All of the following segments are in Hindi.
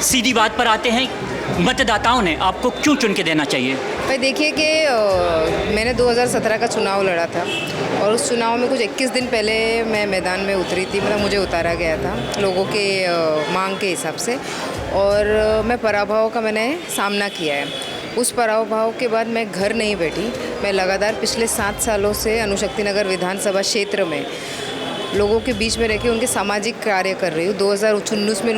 सीधी बात पर आते हैं, मतदाताओं ने आपको क्यों चुन के देना चाहिए? भाई देखिए कि मैंने 2017 का चुनाव लड़ा था और उस चुनाव में कुछ 21 दिन पहले मैं मैदान में उतरी थी, मतलब मुझे उतारा गया था लोगों के मांग के हिसाब से, और मैं पराभव का मैंने सामना किया है। उस पराभव के बाद मैं घर नहीं बैठी, मैं लगातार पिछले 7 सालों से अणुशक्ति नगर विधानसभा क्षेत्र में लोगों के बीच में रह के उनके सामाजिक कार्य कर रही हूँ। 2019 में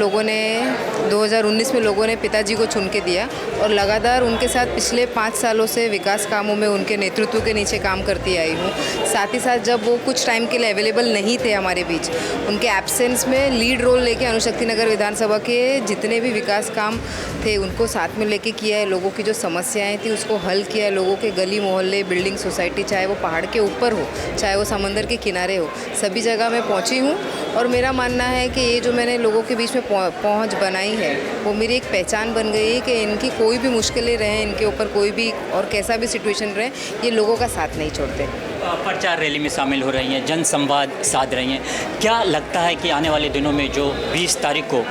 लोगों ने पिताजी को चुन के दिया और लगातार उनके साथ पिछले 5 सालों से विकास कामों में उनके नेतृत्व के नीचे काम करती आई हूँ। साथ ही साथ जब वो कुछ टाइम के लिए अवेलेबल नहीं थे हमारे बीच, उनके एब्सेंस में लीड रोल लेके अणुशक्ति नगर विधानसभा के जितने भी विकास काम थे उनको साथ में लेके किया है। लोगों की जो समस्याएँ थी उसको हल किया है। लोगों के गली मोहल्ले, बिल्डिंग, सोसाइटी, चाहे वो पहाड़ के ऊपर हो चाहे वो समंदर के किनारे हो, सभी जगह मैं पहुंची हूं। और मेरा मानना है कि ये जो मैंने लोगों के बीच में पहुंच बनाई है वो मेरी एक पहचान बन गई है कि इनकी कोई भी मुश्किलें रहें, इनके ऊपर कोई भी और कैसा भी सिचुएशन रहे, ये लोगों का साथ नहीं छोड़ते। प्रचार रैली में शामिल हो रही हैं, जन संवाद साध रही हैं, क्या लगता है कि आने वाले दिनों में जो 20 तारीख को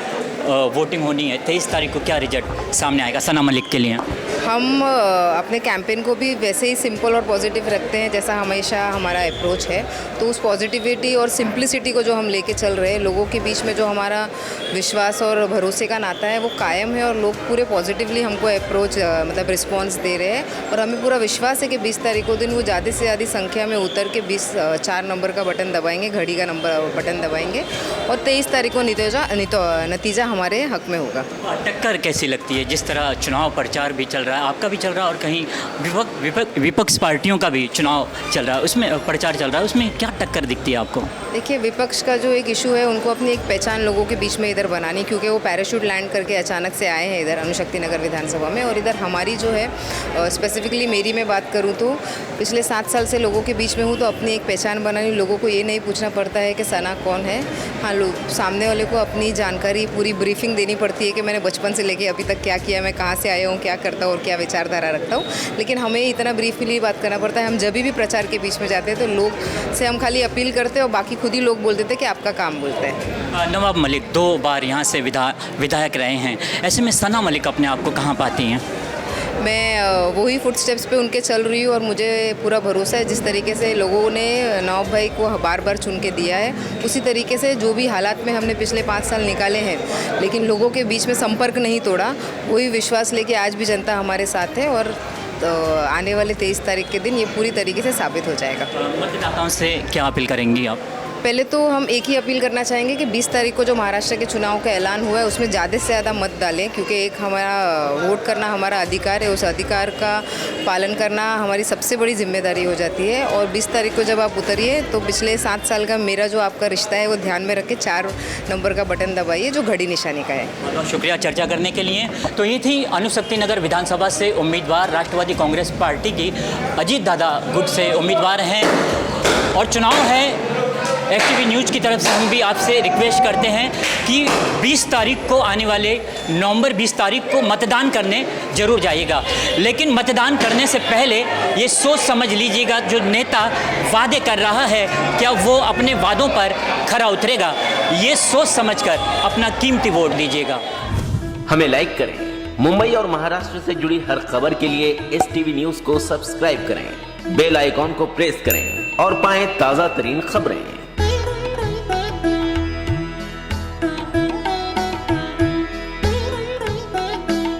वोटिंग होनी है, 23 तारीख को क्या रिजल्ट सामने आएगा सना मलिक के लिए? हम अपने कैंपेन को भी वैसे ही सिंपल और पॉजिटिव रखते हैं जैसा हमेशा हमारा अप्रोच है। तो उस पॉजिटिविटी और सिंप्लिसिटी को जो हम लेके चल रहे हैं, लोगों के बीच में जो हमारा विश्वास और भरोसे का नाता है वो कायम है और लोग पूरे पॉजिटिवली हमको अप्रोच मतलब रिस्पॉन्स दे रहे हैं। और हमें पूरा विश्वास है कि 20 तारीख को दिन वो ज़्यादा से ज़्यादा संख्या में उतर के 4 नंबर का बटन दबाएंगे, घड़ी का नंबर बटन दबाएंगे और 23 तारीख को नतीजा हमारे हक में होगा। टक्कर कैसी लगती है? जिस तरह चुनाव प्रचार भी चल रहा है, आपका भी चल रहा है और कहीं विपक्ष पार्टियों का भी चुनाव चल रहा है, उसमें प्रचार चल रहा है, उसमें क्या टक्कर दिखती है आपको? देखिए, विपक्ष का जो एक इशू है उनको अपनी एक पहचान लोगों के बीच में इधर बनानी, क्योंकि वो पैराशूट लैंड करके अचानक से आए हैं इधर अणुशक्ति नगर विधानसभा में। और इधर हमारी जो है स्पेसिफिकली मेरी मैं बात करूँ तो पिछले 7 साल से लोगों के बीच में हूँ, तो अपनी एक पहचान बनानी। लोगों को ये नहीं पूछना पड़ता है कि सना कौन है। हाँ, सामने वाले को अपनी जानकारी पूरी ब्रीफिंग देनी पड़ती है कि मैंने बचपन से लेके अभी तक क्या किया, मैं कहाँ से आया हूँ, क्या करता हूँ और क्या विचारधारा रखता हूँ। लेकिन हमें इतना ब्रीफली बात करना पड़ता है। हम जब भी प्रचार के बीच में जाते हैं तो लोग से हम खाली अपील करते हैं और बाकी खुद ही लोग बोल देते हैं कि आपका काम बोलता है। नवाब मलिक 2 बार यहाँ से विधायक रहे हैं, ऐसे में सना मलिक अपने आप को कहाँ पाती हैं? मैं वही फुटस्टेप्स पे उनके चल रही हूँ और मुझे पूरा भरोसा है जिस तरीके से लोगों ने नवाब भाई को बार बार चुन के दिया है, उसी तरीके से जो भी हालात में हमने पिछले 5 साल निकाले हैं लेकिन लोगों के बीच में संपर्क नहीं तोड़ा, वही विश्वास लेके आज भी जनता हमारे साथ है। और तो आने वाले 23 तारीख के दिन ये पूरी तरीके से साबित हो जाएगा। मतदाताओं से क्या अपील करेंगी आप? पहले तो हम एक ही अपील करना चाहेंगे कि 20 तारीख को जो महाराष्ट्र के चुनाव का ऐलान हुआ है उसमें ज़्यादा से ज़्यादा मत डालें, क्योंकि एक हमारा वोट करना हमारा अधिकार है, उस अधिकार का पालन करना हमारी सबसे बड़ी जिम्मेदारी हो जाती है। और 20 तारीख को जब आप उतरिए तो पिछले 7 साल का मेरा जो आपका रिश्ता है वो ध्यान में रख के 4 नंबर का बटन दबाइए जो घड़ी निशानी का है। बहुत शुक्रिया चर्चा करने के लिए। तो ये थी अणुशक्ति नगर विधानसभा से उम्मीदवार राष्ट्रवादी कांग्रेस पार्टी की अजीत दादा गुट से उम्मीदवार हैं और चुनाव है। एक्सटीवी न्यूज़ की तरफ से हम भी आपसे रिक्वेस्ट करते हैं कि 20 तारीख को आने वाले नवंबर 20 तारीख को मतदान करने ज़रूर जाइएगा, लेकिन मतदान करने से पहले ये सोच समझ लीजिएगा जो नेता वादे कर रहा है क्या वो अपने वादों पर खरा उतरेगा, ये सोच समझकर अपना कीमती वोट दीजिएगा। हमें लाइक करें। मुंबई और महाराष्ट्र से जुड़ी हर खबर के लिए एसटीवी न्यूज़ को सब्सक्राइब करें, बेल आइकॉन को प्रेस करें और पाएं ताज़ा तरीन खबरें।